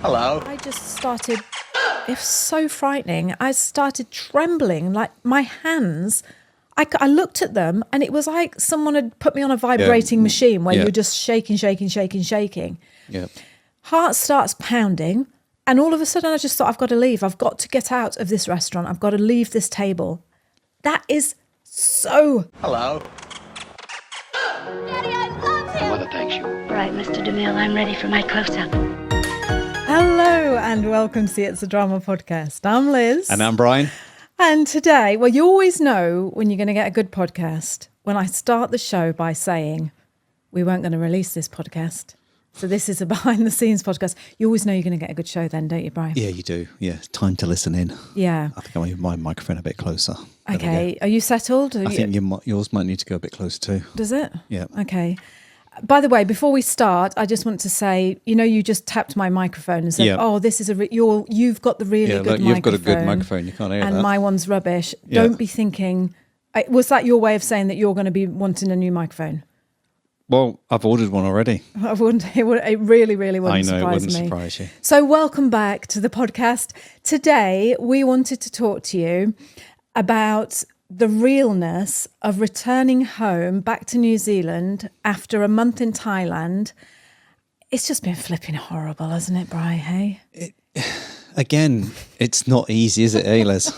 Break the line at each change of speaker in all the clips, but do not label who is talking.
Hello.
I just started, it was so frightening. I started trembling, like my hands, I looked at them and it was like someone had put me on a vibrating machine where you're just shaking.
Yeah.
Heart starts pounding and all of a sudden I just thought, I've got to leave. I've got to get out of this restaurant. I've got to leave this table. That is so...
Hello.
Daddy, I love him.
Mother thanks you.
All right, Mr. DeMille, I'm ready for my close-up.
Hello and welcome to It's a Drama podcast. I'm Liz.
And I'm Brian.
And today, well, you always know when you're going to get a good podcast when I start the show by saying, we weren't going to release this podcast. So this is a behind the scenes podcast. You always know you're going to get a good show then, don't you, Brian?
Yeah, you do. Yeah, time to listen in.
Yeah.
I think I'll move my microphone a bit closer.
Okay. Are you settled?
I think yours might need to go a bit closer too.
Does it?
Yeah.
Okay. By the way, before we start, I just want to say, you just tapped my microphone and said, "Oh, this is you've got the really good microphone.
You've got a good microphone. You can't hear
and
that.
my one's rubbish."
Yeah.
Don't be thinking. Was that your way of saying that you're going to be wanting a new microphone?
Well, I've ordered one already.
I wouldn't. It really wouldn't
I know,
surprise
it wouldn't
me.
surprise you.
So, welcome back to the podcast. Today, we wanted to talk to you about the realness of returning home back to New Zealand after a month in Thailand. It's just been flipping horrible, hasn't it, Bri? Hey?
Again, it's not easy, is it, Liz?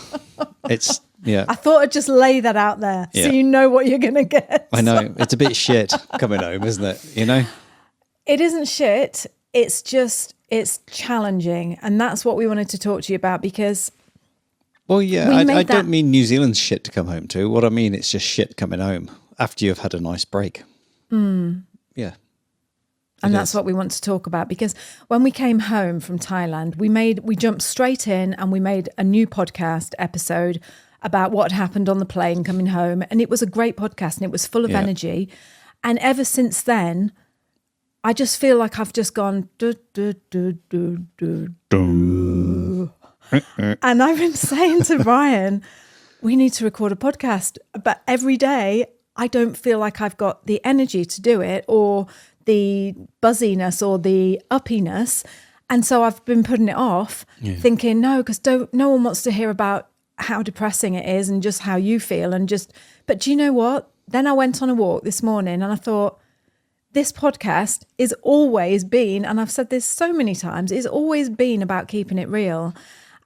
It's, yeah.
I thought I'd just lay that out there so you know what you're going to get.
I know. It's a bit shit coming home, isn't it? You know?
It isn't shit. It's challenging. And that's what we wanted to talk to you about because...
Well, yeah, I don't mean New Zealand's shit to come home to. What I mean, it's just shit coming home after you've had a nice break. Yeah.
And that's what we want to talk about because when we came home from Thailand, we jumped straight in and we made a new podcast episode about what had happened on the plane coming home. And it was a great podcast and it was full of energy. And ever since then, I just feel like I've just gone... And I've been saying to Brian, we need to record a podcast. But every day, I don't feel like I've got the energy to do it or the buzziness or the uppiness. And so I've been putting it off, thinking, no, because no one wants to hear about how depressing it is and just how you feel. But do you know what? Then I went on a walk this morning and I thought, this podcast is always been, and I've said this so many times, it's always been about keeping it real.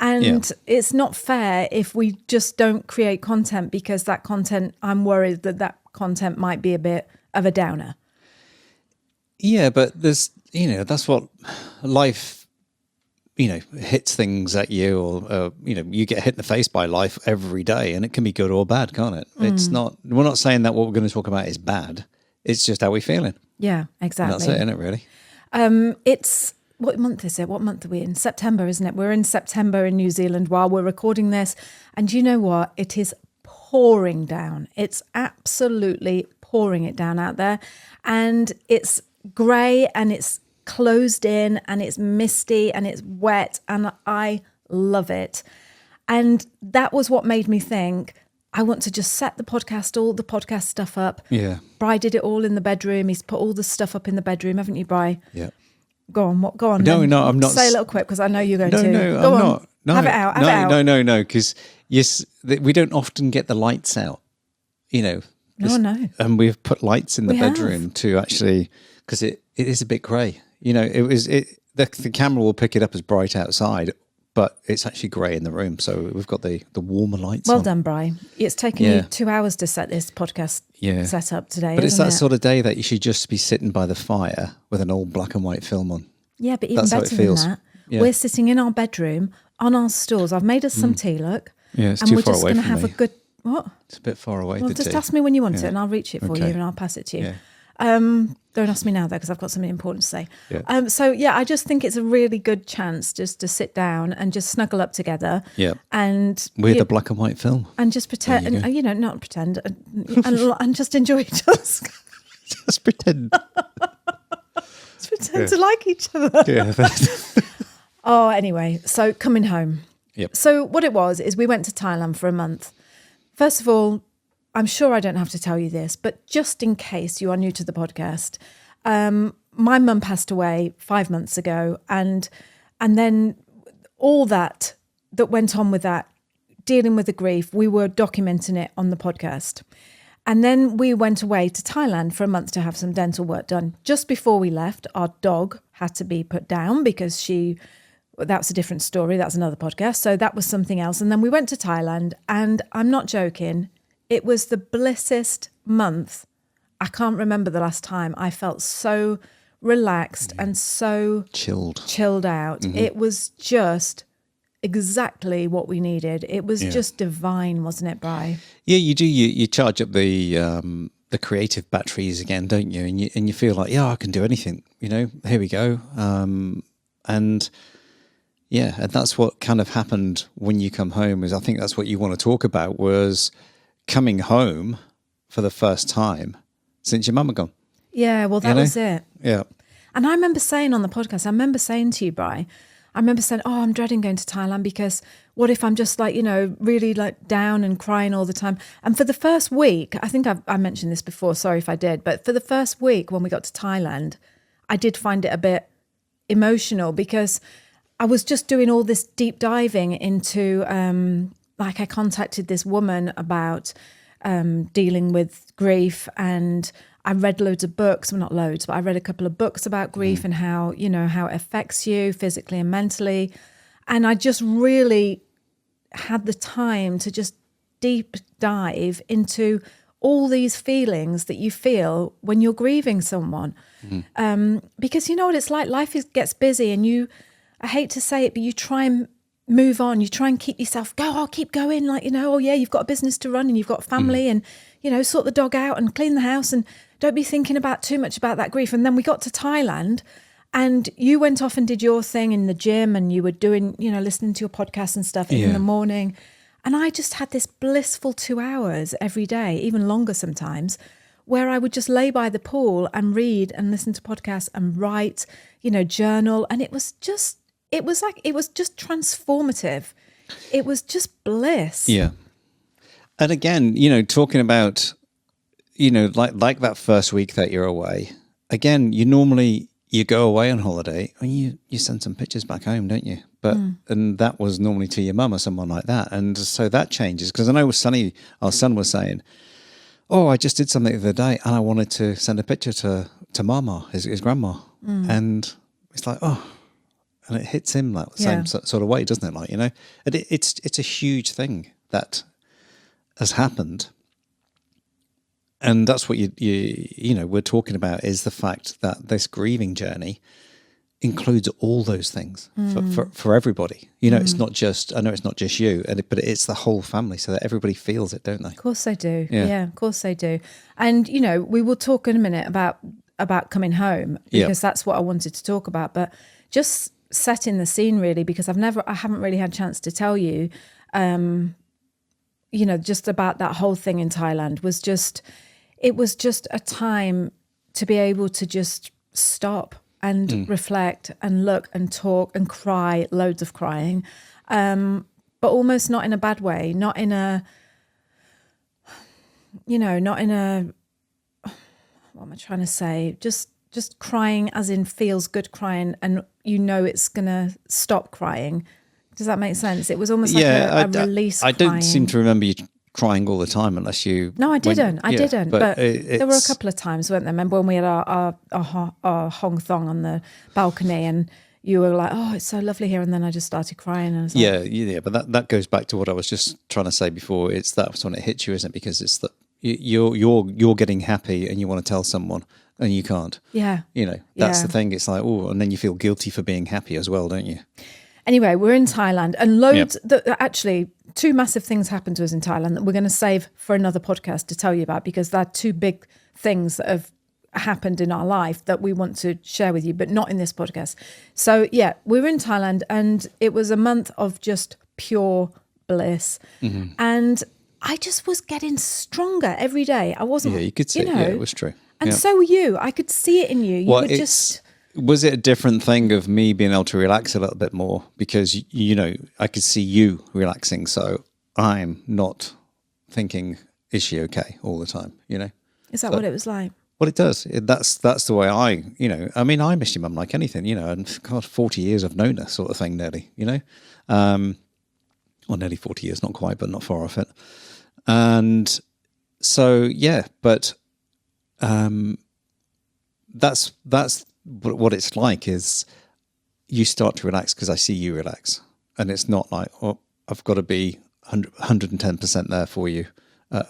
And it's not fair if we just don't create content because that content, I'm worried that content might be a bit of a downer.
Yeah, but there's, that's what life, hits things at you or, you get hit in the face by life every day and it can be good or bad, can't it? It's not, we're not saying that what we're going to talk about is bad. It's just how we're feeling.
Yeah, exactly.
And that's it, isn't it, really?
It's... What month is it? What month are we in? September, isn't it? We're in September in New Zealand while we're recording this. And you know what? It is pouring down. It's absolutely pouring it down out there. And it's grey and it's closed in and it's misty and it's wet. And I love it. And that was what made me think, I want to just set all the podcast stuff up.
Yeah.
Bri did it all in the bedroom. He's put all the stuff up in the bedroom, haven't you, Bri?
Yeah.
Go on. Go on.
No, I'm not.
Say a little quick because I know you're going to.
No,
Go
I'm
on.
not. No,
have it out.
No. Because yes, we don't often get the lights out. No. And we've put lights in the bedroom to actually because it is a bit grey. The camera will pick it up as bright outside, but it's actually grey in the room. So we've got the warmer lights.
Well
on.
done, Bri. It's taken you 2 hours to set this podcast set up today.
But it's that
it?
sort of day that you should just be sitting by the fire with an old black and white film on.
Yeah, but even
That's
better than that, we're sitting in our bedroom on our stools. I've made us some tea, look.
Yeah, it's
and
too
we're
far
just
away
going to
from
have
me.
a good... What?
It's a bit far away.
Well, just ask me when you want it and I'll reach it for you and I'll pass it to you.
Yeah.
Don't ask me now, though, because I've got something important to say.
Yeah.
I just think it's a really good chance just to sit down and just snuggle up together.
Yeah.
And
with a black and white film.
And just pretend, and not pretend, and just enjoy each other's.
Just pretend.
Just pretend to like each other.
Yeah.
Anyway, so coming home.
Yep.
So what it was is we went to Thailand for a month. First of all, I'm sure I don't have to tell you this, but just in case you are new to the podcast, my mum passed away 5 months ago and And then all that went on with that, dealing with the grief, we were documenting it on the podcast. And then we went away to Thailand for a month to have some dental work done. Just before we left, our dog had to be put down because that's a different story. That's another podcast. So that was something else. And then we went to Thailand, and I'm not joking, it was the blissest month. I can't remember the last time I felt so relaxed and so chilled out. Mm-hmm. It was just exactly what we needed. It was just divine, wasn't it, Bri?
Yeah, you do. You charge up the creative batteries again, don't you? And you feel like, I can do anything. Here we go. And that's what kind of happened when you come home. Is I think that's what you want to talk about, was coming home for the first time since your mum had gone.
Yeah, well, that was it.
Yeah.
And I remember saying on the podcast, I remember saying to you, Bri, I'm dreading going to Thailand because what if I'm just like, really like down and crying all the time? And for the first week, I think I mentioned this before, sorry if I did, but for the first week when we got to Thailand, I did find it a bit emotional because I was just doing all this deep diving into, I contacted this woman about dealing with grief, and I read loads of books, well, not loads, but I read a couple of books about grief and how, how it affects you physically and mentally. And I just really had the time to just deep dive into all these feelings that you feel when you're grieving someone. Because you know what it's like, life gets busy, and I hate to say it, but you try and move on, you try and keep yourself, I'll keep going, like, you've got a business to run and you've got a family and, sort the dog out and clean the house and don't be thinking too much about that grief. And then we got to Thailand and you went off and did your thing in the gym, and you were doing, listening to your podcast and stuff in the morning. And I just had this blissful 2 hours every day, even longer sometimes, where I would just lay by the pool and read and listen to podcasts and write, journal. And it was just transformative. It was just bliss.
Yeah. And again, talking about, like that first week that you're away, again, you go away on holiday and you send some pictures back home, don't you? But and that was normally to your mum or someone like that. And so that changes, because I know Sonny, our son, was saying, I just did something the other day and I wanted to send a picture to Mama, his grandma. And it's like, and it hits him like the same sort of way, doesn't it? Like, and it's a huge thing that has happened. And that's what we're talking about, is the fact that this grieving journey includes all those things for everybody. It's not just, I know it's not just you, but it's the whole family, so that everybody feels it, don't they?
Of course they do. Yeah, of course they do. And, we will talk in a minute about coming home, because that's what I wanted to talk about. But just setting the scene, really, because I haven't really had a chance to tell you, just about that whole thing in Thailand it was just a time to be able to just stop and reflect and look and talk and cry, loads of crying, but almost not in a bad way, not in a, what am I trying to say? Just crying as in feels good crying, and it's going to stop crying. Does that make sense? It was almost like a release
I
crying.
don't seem to remember you crying all the time, unless you...
No, I didn't. But there were a couple of times, weren't there? Remember when we had our hong thong on the balcony and you were like, it's so lovely here, and then I just started crying. And I was like,
but that goes back to what I was just trying to say before. That's when it hits you, isn't it? Because it's that you're getting happy and you want to tell someone and you can't.
Yeah.
That's the thing. It's like, and then you feel guilty for being happy as well, don't you?
Anyway, we're in Thailand, and actually 2 massive things happened to us in Thailand that we're going to save for another podcast to tell you about, because they're 2 big things that have happened in our life that we want to share with you, but not in this podcast. So we were in Thailand, and it was a month of just pure bliss. And I just was getting stronger every day. I wasn't,
you could see it. Yeah, it was true.
And so were you. I could see it in you. You were just...
Was it a different thing of me being able to relax a little bit more? Because, I could see you relaxing, so I'm not thinking, is she okay all the time,
Is that what it was like?
Well, it does. That's the way I miss your mum like anything, and God, 40 years I've known her sort of thing nearly, well, nearly 40 years, not quite, but not far off it. And so, yeah, but that's what it's like is you start to relax because I see you relax. And it's not like, oh, I've got to be 110% there for you.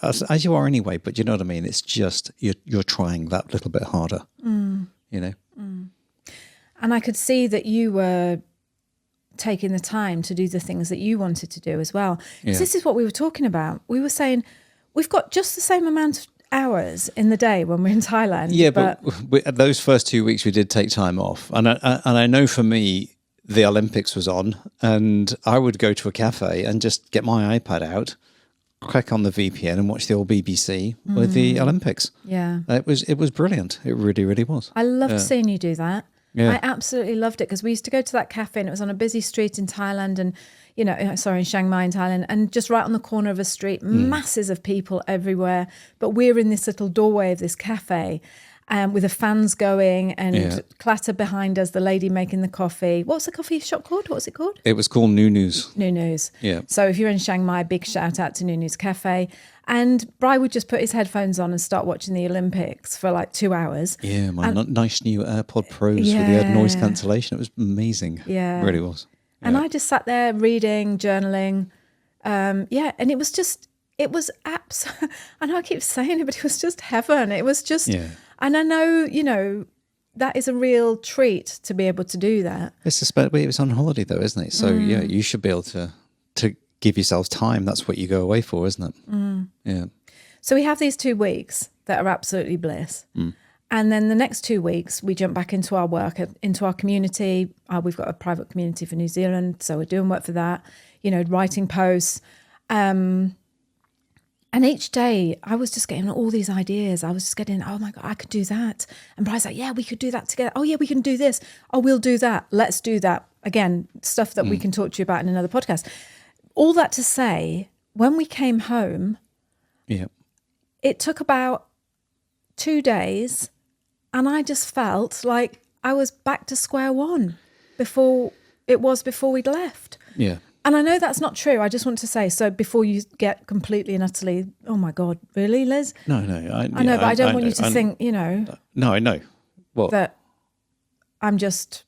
As you are anyway, but you know what I mean? It's just you're trying that little bit harder,
Mm. And I could see that you were taking the time to do the things that you wanted to do as well. Because this is what we were talking about. We were saying we've got just the same amount of hours in the day when we're in Thailand.
Yeah, but those first 2 weeks we did take time off. And I know for me, the Olympics was on and I would go to a cafe and just get my iPad out, crack on the VPN and watch the old BBC with the Olympics.
Yeah.
It was brilliant. It really, really was.
I loved seeing you do that.
Yeah.
I absolutely loved it because we used to go to that cafe and it was on a busy street in Thailand and, in Chiang Mai in Thailand, and just right on the corner of a street, masses of people everywhere. But we're in this little doorway of this cafe with the fans going and clatter behind us, the lady making the coffee. What's the coffee shop called? What's it called?
It was called Nunu's.
Nunu's.
Yeah.
So if you're in Chiang Mai, big shout out to Nunu's Cafe. And Bri would just put his headphones on and start watching the Olympics for like 2 hours.
Yeah, my nice new AirPod Pros with the noise cancellation. It was amazing.
Yeah.
It really was. Yeah.
And I just sat there reading, journaling. And it was I know I keep saying it, but it was just heaven. It was just, and I know, that is a real treat to be able to do that.
It was on holiday though, isn't it? So yeah, you should be able to give yourselves time. That's what you go away for, isn't it? Yeah.
So we have these 2 weeks that are absolutely bliss. And then the next 2 weeks, we jump back into our work, into our community. We've got a private community for New Zealand, so we're doing work for that, writing posts. And each day I was just getting all these ideas. I was just getting, oh my God, I could do that. And Brian's like, yeah, we could do that together. Oh yeah, we can do this. Oh, we'll do that. Let's do that. Again, stuff that we can talk to you about in another podcast. All that to say, when we came home, it took about 2 days and I just felt like I was back to square one before we'd left.
Yeah.
And I know that's not true. I just want to say, so before you get completely and utterly, oh my God, really, Liz?
No.
I know, but I don't want you to think,
No, I know. What?
That I'm just,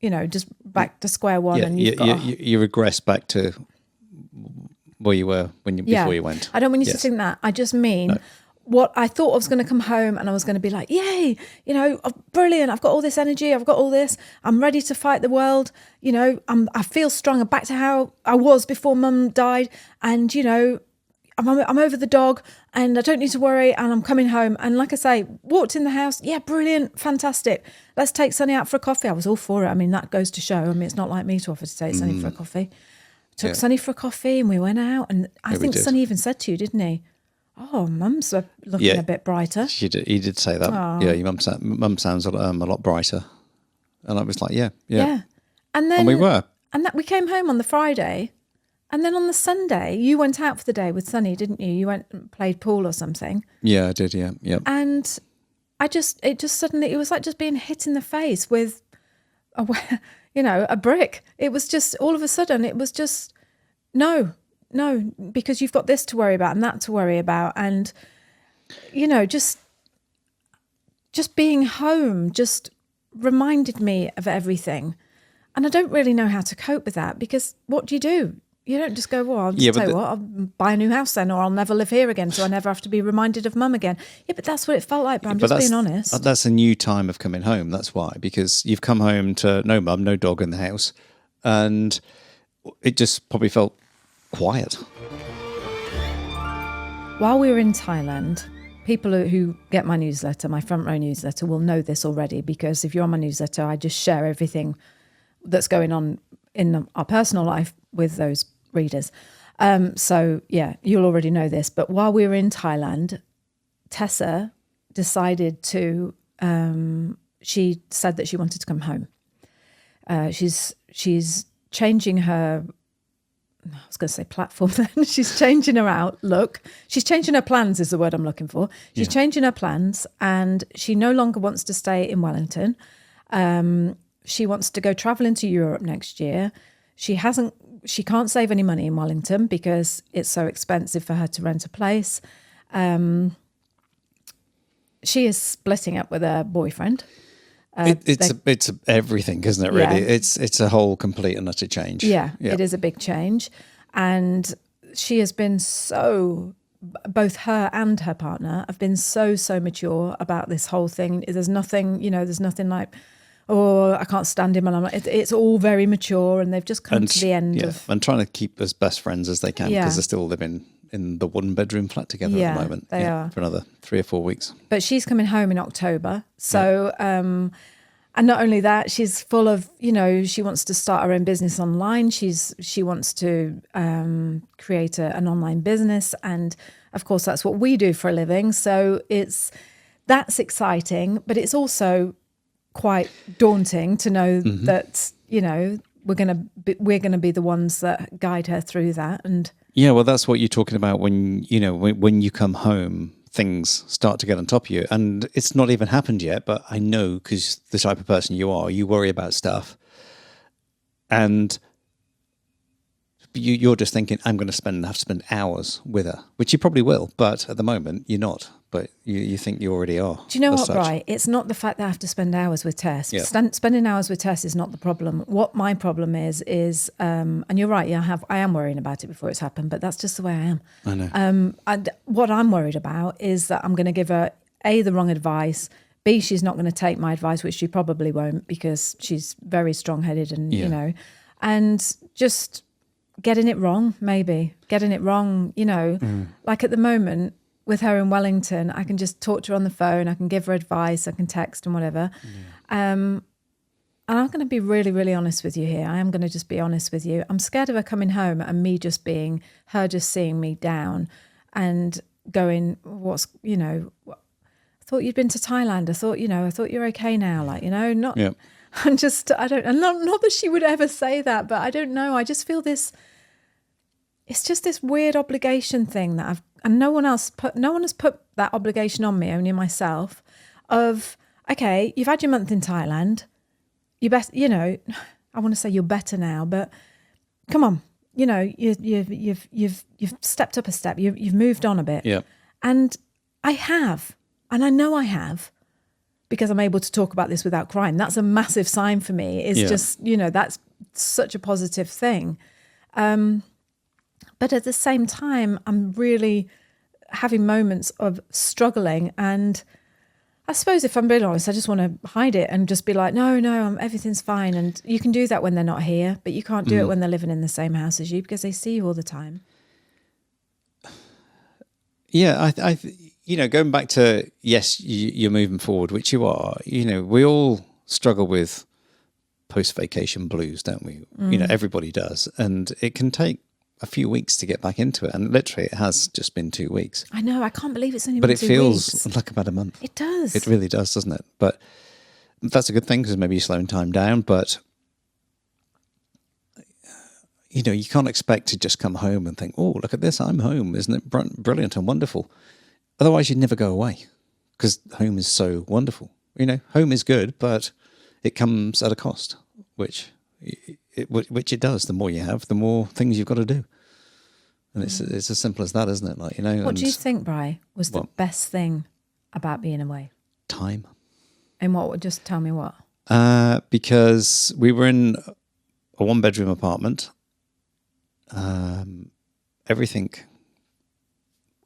just back to square one.
Yeah,
and
you regress back to where you were before you went.
I don't want you to think that. I just mean what I thought I was going to come home and I was going to be like, yay, brilliant. I've got all this energy. I've got all this. I'm ready to fight the world. I feel strong. I'm back to how I was before Mum died. And, I'm over the dog and I don't need to worry and I'm coming home. And like I say, walked in the house. Yeah, brilliant. Fantastic. Let's take Sonny out for a coffee. I was all for it. I mean, that goes to show. I mean, it's not like me to offer to take Sonny for a coffee. Took Sonny for a coffee and we went out. And I think Sonny even said to you, didn't he? Oh, Mum's looking a bit brighter.
He did say that.
Aww.
Yeah, your mum sounds a lot brighter. And I was like, yeah.
And then
we were.
And that we came home on the Friday. And then on the Sunday, you went out for the day with Sonny, didn't you? You went and played pool or something.
Yeah, I did, yeah.
And it just suddenly, it was like just being hit in the face with, a brick. It was just, all of a sudden, it was just, no, because you've got this to worry about and that to worry about. And, just being home just reminded me of everything. And I don't really know how to cope with that because what do? You don't just go, well, I'll just tell you what, I'll buy a new house then, or I'll never live here again, so I never have to be reminded of Mum again. Yeah, but that's what it felt like, but I'm just being honest.
That's a new time of coming home, that's why, because you've come home to no mum, no dog in the house, and it just probably felt quiet.
While we were in Thailand, people who get my newsletter, my front row newsletter, will know this already, because if you're on my newsletter, I just share everything that's going on in our personal life with those readers. So yeah, you'll already know this. But while we were in Thailand, Tessa decided to, she said that she wanted to come home. She's changing her I was going to say platform then. She's changing her outlook. She's changing her plans is the word I'm looking for. She's changing her plans, and she no longer wants to stay in Wellington. She wants to go traveling to Europe next year. She can't save any money in Wellington because it's so expensive for her to rent a place. She is splitting up with her boyfriend.
It's everything, isn't it? Really, it's a whole complete and utter change.
Yeah, it is a big change, and she has been both her and her partner have been so mature about this whole thing. There's nothing like, oh, I can't stand him, and it's all very mature, and they've just come to the end of
and trying to keep as best friends as they can because they're still living in the 1-bedroom flat together at the moment.
They are
for another 3 or 4 weeks.
But she's coming home in October, so and not only that, she's full of, she wants to start her own business online. She wants to create an online business, and of course that's what we do for a living. So that's exciting, but it's also quite daunting to know that we're gonna be the ones that guide her through that. And
yeah, well, that's what you're talking about when you come home, things start to get on top of you, and it's not even happened yet. But I know, because the type of person you are, you worry about stuff, and you're just thinking, I'm going to have to spend hours with her, which you probably will, but at the moment you're not. But you think you already are.
Do you know what, Bri? It's not the fact that I have to spend hours with Tess. Yeah. Spending hours with Tess is not the problem. What my problem is, and you're right, I am worrying about it before it's happened, but that's just the way I am.
I know.
And what I'm worried about is that I'm going to give her, A, the wrong advice, B, she's not going to take my advice, which she probably won't because she's very strong-headed and, and just getting it wrong, like at the moment, with her in Wellington, I can just talk to her on the phone. I can give her advice. I can text and whatever. And I'm going to be really, really honest with you here. I am going to just be honest with you. I'm scared of her coming home and me just being, her just seeing me down and going, I thought you'd been to Thailand. I thought you're okay now. Not, yeah. I'm just, I don't, and not that she would ever say that, but I don't know. I just feel this, it's just this weird obligation thing that and no one has put that obligation on me, only myself, of, okay, you've had your month in Thailand. You best, I want to say you're better now, but come on, you've stepped up a step. You've moved on a bit.
Yeah.
And I have, and I know I have, because I'm able to talk about this without crying. That's a massive sign for me. It's just, that's such a positive thing. But at the same time, I'm really having moments of struggling. And I suppose if I'm being honest, I just want to hide it and just be like, no, everything's fine. And you can do that when they're not here, but you can't do it when they're living in the same house as you because they see you all the time.
Yeah, I going back to, yes, you're moving forward, which you are. We all struggle with post-vacation blues, don't we? Everybody does. And it can take a few weeks to get back into it, and literally it has just been 2 weeks.
I know, I can't believe it's only been 2 weeks.
But it feels like about a month.
It does.
It really does, doesn't it? But that's a good thing because maybe you're slowing time down, but you can't expect to just come home and think, oh, look at this, I'm home, isn't it brilliant and wonderful? Otherwise you'd never go away because home is so wonderful. Home is good, but it comes at a cost, which it does. The more you have, the more things you've got to do. And it's as simple as that, isn't it?
What do you think, Bri, was the best thing about being away?
Time.
And what? Just tell me what.
Because we were in a 1-bedroom apartment. Everything.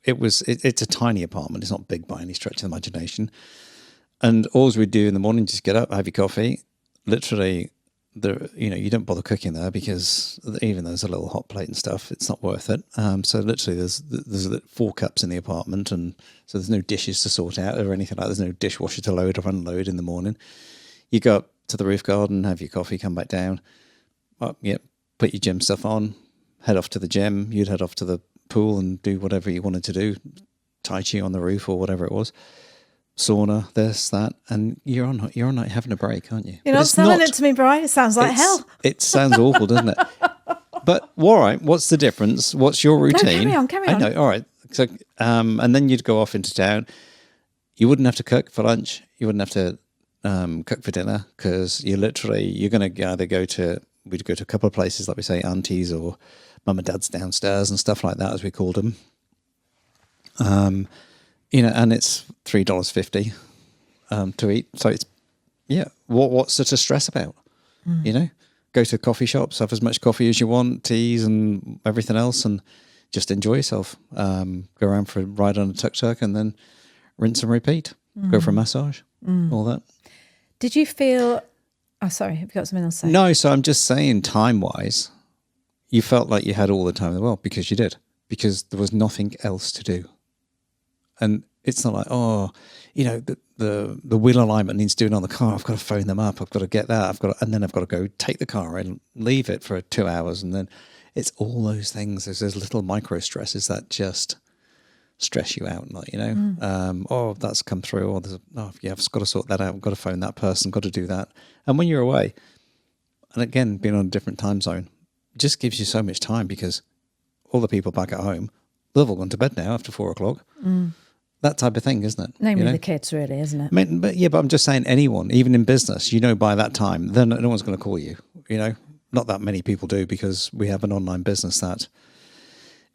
It's a tiny apartment. It's not big by any stretch of the imagination. And all we do in the morning, just get up, have your coffee. Literally, you don't bother cooking there because even though there's a little hot plate and stuff, it's not worth it. So literally there's 4 cups in the apartment, and so there's no dishes to sort out or anything like that. There's no dishwasher to load or unload in the morning. You go up to the roof garden, have your coffee, come back down, put your gym stuff on, head off to the gym. You'd head off to the pool and do whatever you wanted to do, Tai Chi on the roof or whatever it was. Sauna, this, that, and you're on night having a break, aren't you?
You're not selling it to me, Bri. It sounds like hell.
It sounds awful, doesn't it? But all right, what's the difference? What's your routine?
Carry on.
I know. All right. So, and then you'd go off into town. You wouldn't have to cook for lunch. You wouldn't have to cook for dinner because you're going to either we'd go to a couple of places, like we say, aunties or mum and dad's downstairs and stuff like that, as we called them. And it's $3.50 to eat. So it's, what's there to stress about? Go to coffee shops, have as much coffee as you want, teas and everything else, and just enjoy yourself. Go around for a ride on a tuk-tuk and then rinse and repeat. Go for a massage, all that.
Did you feel... Oh, sorry, have you got something else to say?
No, so I'm just saying time-wise, you felt like you had all the time in the world because you did, because there was nothing else to do. And it's not like, the wheel alignment needs doing on the car. I've got to phone them up. I've got to get that. And then I've got to go take the car and leave it for 2 hours. And then it's all those things. There's those little micro stresses that just stress you out. Like, that's come through. Or I've got to sort that out. I've got to phone that person. Got to do that. And when you're away, and again, being on a different time zone, just gives you so much time because all the people back at home, they've all gone to bed now after 4 o'clock. That type of thing, isn't it?
Namely the kids, really, isn't it?
But I'm just saying anyone, even in business, by that time, then no one's going to call you, Not that many people do because we have an online business that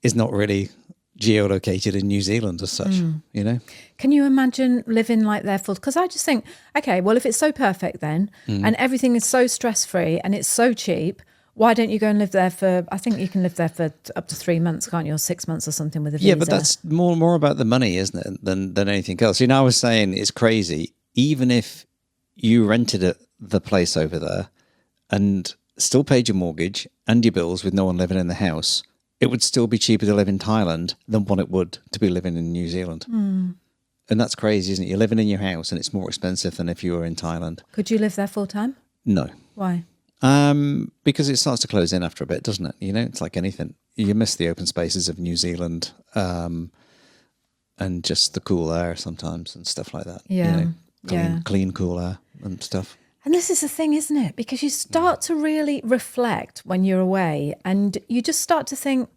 is not really geolocated in New Zealand as such, Can you imagine living like that full? Because I just think, okay, well, if it's so perfect then and everything is so stress-free and it's so cheap, why don't you go and live there for, I think you can live there for up to 3 months, can't you? Or 6 months or something with a visa. Yeah, but that's more about the money, isn't it, than anything else. I was saying it's crazy. Even if you rented the place over there and still paid your mortgage and your bills with no one living in the house, it would still be cheaper to live in Thailand than what it would to be living in New Zealand. And that's crazy, isn't it? You're living in your house and it's more expensive than if you were in Thailand.
Could you live there full time?
No.
Why?
Because it starts to close in after a bit, doesn't it? It's like anything. You miss the open spaces of New Zealand and just the cool air sometimes and stuff like that.
Yeah.
Clean, cool air and stuff.
And this is the thing, isn't it? Because you start to really reflect when you're away and you just start to think,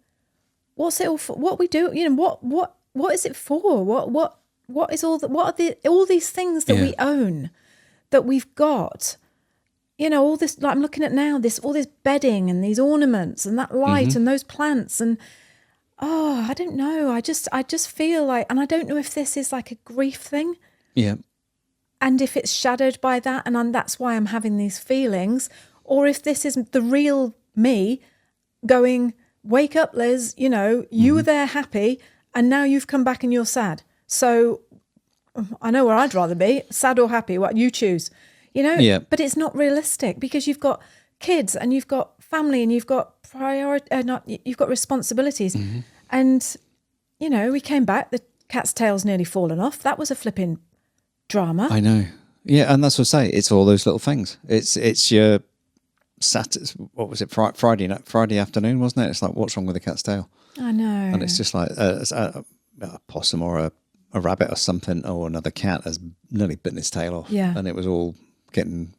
what's it all for? What we do, what is it for? What is all these things that we own, that we've got? All this, like I'm looking at now, all this bedding and these ornaments and that light and those plants and, I don't know. I just feel like, and I don't know if this is like a grief thing.
Yeah.
And if it's shadowed by that and that's why I'm having these feelings, or if this is the real me going, wake up, Liz, you were there happy and now you've come back and you're sad. So I know where I'd rather be, sad or happy, what you choose.
Yeah.
But it's not realistic because you've got kids and you've got family and you've got you've got responsibilities. And, we came back, the cat's tail's nearly fallen off. That was a flipping drama.
I know. Yeah, and that's what I say. It's all those little things. It's your Saturday, what was it, Friday afternoon, wasn't it? It's like, what's wrong with the cat's tail?
I know.
And it's just like a possum or a rabbit or something, or another cat has nearly bitten its tail off.
Yeah.
And it was all getting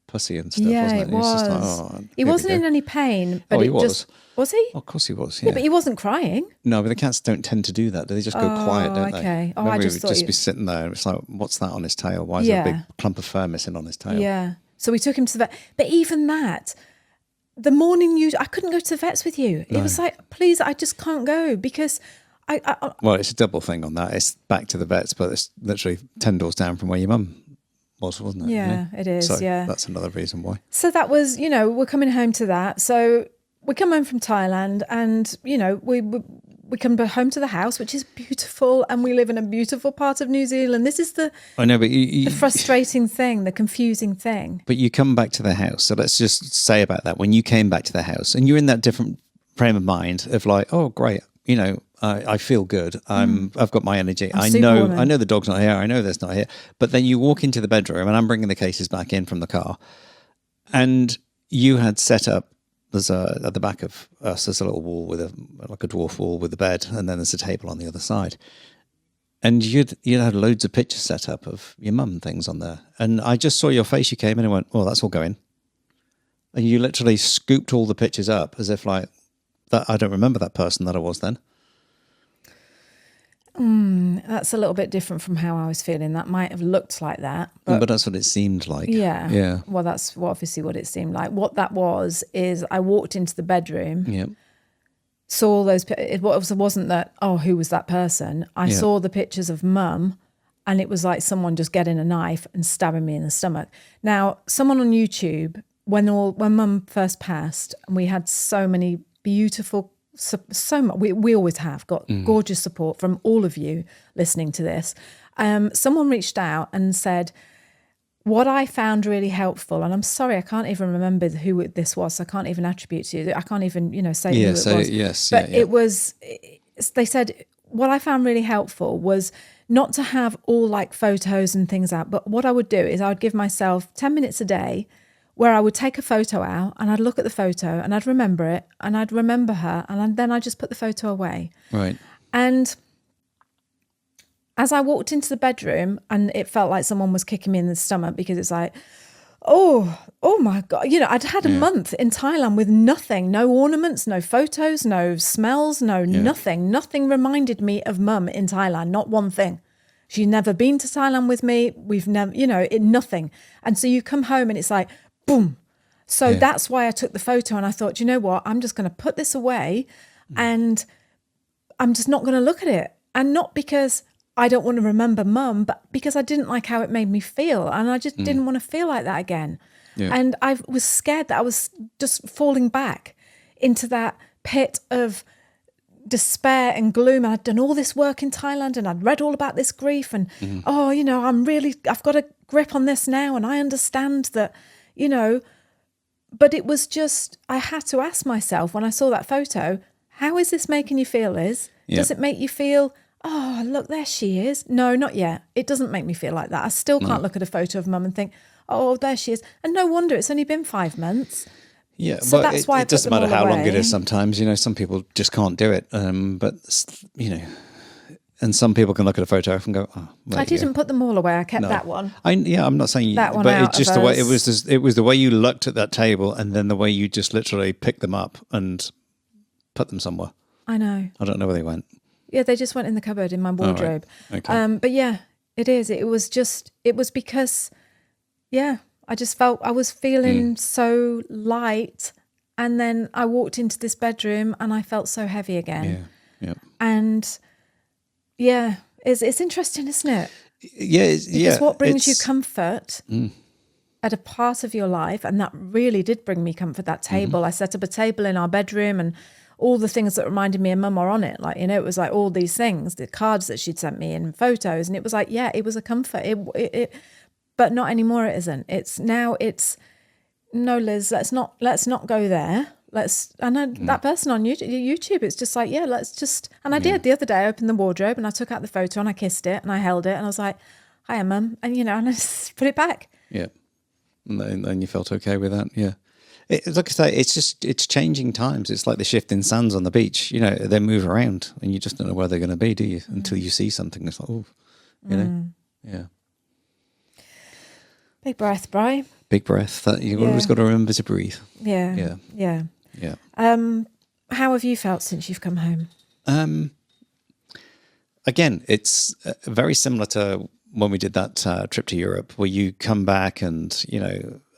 pussy and stuff,
yeah,
wasn't it?
It was.
Just like,
he wasn't in any pain, but
he was.
Was he?
Oh, of course he was, yeah.
But he wasn't crying.
No, but the cats don't tend to do that. They just go quiet, don't they?
Okay. Oh,
Remember,
I just
he
thought
would just be sitting there and it's like, what's that on his tail? Why is there a big clump of fur missing on his tail?
Yeah. So we took him to the vet. But even that, the morning I couldn't go to the vets with you. It was like, please, I just can't go because
Well, it's a double thing on that. It's back to the vets, but it's literally 10 doors down from where your mum wasn't it?
Yeah, it is,
so
yeah.
That's another reason why.
So that was, we're coming home to that. So we come home from Thailand and, we come home to the house, which is beautiful, and we live in a beautiful part of New Zealand. This is the the frustrating thing, the confusing thing. But
you come back to the house. So let's just say about that. When you came back to the house and you're in that different frame of mind of like, oh, great, I feel good. I've got my energy. I know the dog's not here. I know there's not here. But then you walk into the bedroom and I'm bringing the cases back in from the car, and you had set up. At the back of us, there's a little wall with a dwarf wall with the bed, and then there's a table on the other side. And you'd had loads of pictures set up of your mum and things on there. And I just saw your face. You came in and went, "Oh, that's all going." And you literally scooped all the pictures up as if like that. I don't remember that person that I was then.
That's a little bit different from how I was feeling. That might have looked like that.
But that's what it seemed like.
Yeah.
Yeah.
Well, that's obviously what it seemed like. What that was is I walked into the bedroom,
Yep.
saw all those, it wasn't that, oh, who was that person? I saw the pictures of Mum, and it was like someone just getting a knife and stabbing me in the stomach. Now, someone on YouTube, when Mum first passed, and we had so many beautiful, so much, we always have got gorgeous support from all of you listening to this. Someone reached out and said, what I found really helpful, and I'm sorry, I can't even remember who this was, so I can't even attribute to you. I can't even, say who it was.
Yes,
but it was, they said, what I found really helpful was not to have all like photos and things out, but what I would do is I would give myself 10 minutes a day where I would take a photo out and I'd look at the photo and I'd remember it and I'd remember her, and then I'd just put the photo away.
Right.
And as I walked into the bedroom, and it felt like someone was kicking me in the stomach, because it's like, oh my God. I'd had a month in Thailand with nothing, no ornaments, no photos, no smells, nothing. Nothing reminded me of Mum in Thailand, not one thing. She'd never been to Thailand with me. We've never, nothing. And so you come home and it's like, boom. So that's why I took the photo, and I thought, you know what, I'm just going to put this away and I'm just not going to look at it. And not because I don't want to remember Mum, but because I didn't like how it made me feel. And I just didn't want to feel like that again. Yeah. And I was scared that I was just falling back into that pit of despair and gloom. And I'd done all this work in Thailand and I'd read all about this grief and, I've got a grip on this now and I understand that, but it was just, I had to ask myself when I saw that photo, how is this making you feel, Liz? Yep. Does it make you feel, oh, look, there she is? No, not yet. It doesn't make me feel like that. I still can't look at a photo of Mum and think, oh, there she is. And no wonder, it's only been 5 months.
Yeah,
so that's why
it doesn't matter how long it is sometimes. Some people just can't do it. And some people can look at a photo and go, oh,
I didn't put them all away. I kept that one.
I'm not saying
that one,
but it's just the way it was the way you looked at that table, and then the way you just literally picked them up and put them somewhere.
I know.
I don't know where they went.
Yeah, they just went in the cupboard in my wardrobe.
Oh, right. Okay.
But yeah, it is. It was because, I just felt I was feeling so light, and then I walked into this bedroom and I felt so heavy again.
Yeah.
And yeah, it's interesting, isn't it?
Yeah,
because what brings you comfort at a part of your life, and that really did bring me comfort. That table, I set up a table in our bedroom, and all the things that reminded me of Mum are on it. Like, it was like all these things, the cards that she'd sent me and photos. And it was like, it was a comfort. But not anymore. It isn't. It's no, Liz, let's not go there. That person on YouTube, it's just like, let's just, and I did the other day, I opened the wardrobe and I took out the photo and I kissed it and I held it and I was like, hiya, Mum. And, and I just put it back.
Yeah. And then you felt okay with that. Yeah. Like I say, it's changing times. It's like the shifting sands on the beach. They move around, and you just don't know where they're going to be, do you? Until you see something. It's like, yeah.
Big breath, Bri.
Big breath. That you always got to remember to breathe.
Yeah. How have you felt since you've come home?
Again, it's very similar to when we did that trip to Europe, where you come back and,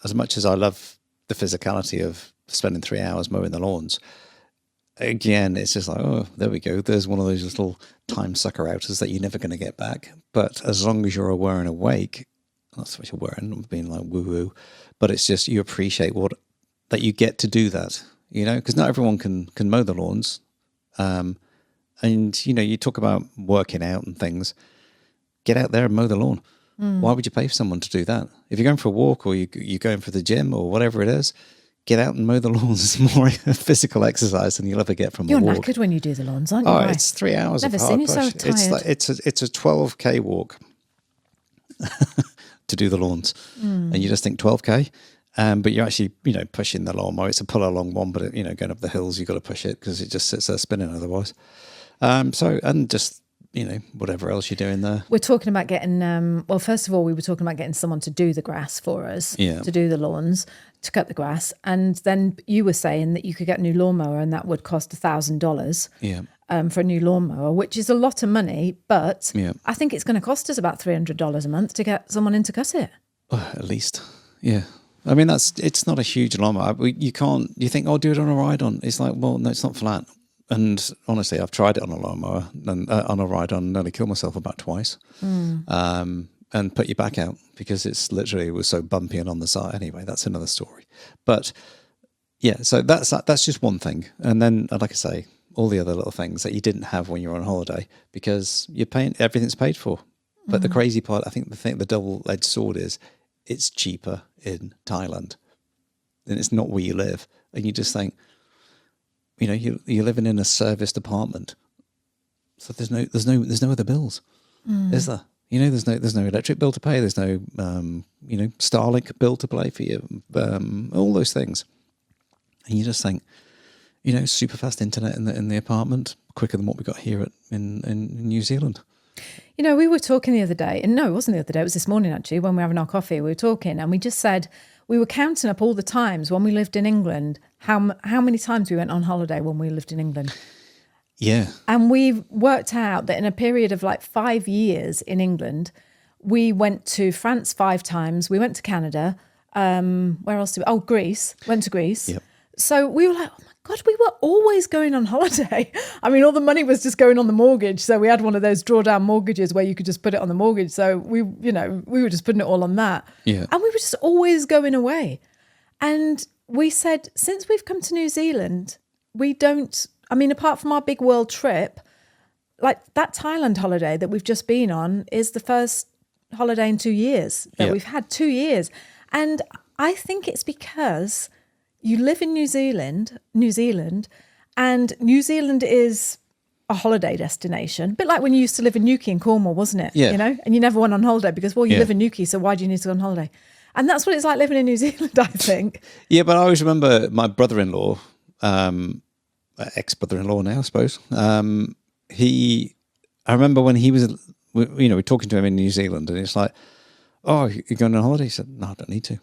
as much as I love the physicality of spending 3 hours mowing the lawns, again, it's just like, oh, there we go. There's one of those little time sucker outers that you're never going to get back. But as long as you're aware and awake, that's what you're wearing, not being like woo-woo, but it's just you appreciate that you get to do that, because not everyone can mow the lawns. And, you talk about working out and things. Get out there and mow the lawn. Why would you pay for someone to do that? If you're going for a walk or you're going for the gym or whatever it is, get out and mow the lawns. It's more physical exercise than you'll ever get from a walk.
You're knackered when you do the lawns, aren't you?
Oh, it's 3 hours
Never
of
seen
hard
you so
push.
tired.
It's a 12K walk to do the lawns. And you just think 12K, but you're actually, pushing the lawnmower. It's a pull along one, but, going up the hills, you've got to push it because it just sits there spinning otherwise. And just whatever else you're doing there.
We're talking about getting, well, first of all, we were talking about getting someone to do the grass for us, to do the lawns, to cut the grass. And then you were saying that you could get a new lawnmower and that would cost $1,000 for a new lawnmower, which is a lot of money. But I think it's going to cost us about $300 a month to get someone in to cut it.
At least, yeah. I mean, it's not a huge lawnmower. You think, oh, do it on a ride-on. It's like, well, no, it's not flat. And honestly, I've tried it on a lawnmower and on a ride-on, nearly killed myself about twice. And put your back out because it was so bumpy and on the side. Anyway, that's another story. But yeah, so that's just one thing. And then, like I say, all the other little things that you didn't have when you were on holiday because everything's paid for. But the crazy part, I think the double-edged sword is it's cheaper in Thailand and it's not where you live. And you just think, you're living in a serviced apartment, so there's no other bills, is there? There's no electric bill to pay. There's no Starlink bill to pay for you. All those things, and you just think, super fast internet in the apartment, quicker than what we got here in New Zealand.
We were talking the other day, and no, it wasn't the other day. It was this morning actually when we were having our coffee. We were talking, and we just said. We were counting up all the times when we lived in England, how many times we went on holiday when we lived in England.
Yeah.
And we've worked out that in a period of like 5 years in England, we went to France 5 times. We went to Canada. Where else did we? Oh, Greece. Went to Greece. Yep. So we were like, oh my God, we were always going on holiday. I mean, all the money was just going on the mortgage. So we had one of those drawdown mortgages where you could just put it on the mortgage. So we were just putting it all on that.
Yeah.
And we were just always going away. And we said, since we've come to New Zealand, apart from our big world trip, like that Thailand holiday that we've just been on is the first holiday in 2 years that we've had 2 years. And I think it's because you live in New Zealand, and New Zealand is a holiday destination. A bit like when you used to live in Newquay in Cornwall, wasn't it?
Yeah.
And you never went on holiday because, well, you live in Newquay, so why do you need to go on holiday? And that's what it's like living in New Zealand, I think.
Yeah, but I always remember my brother-in-law, ex-brother-in-law now, I suppose. I remember when he was, we're talking to him in New Zealand, and it's like, oh, you're going on holiday? He said, no, I don't need to.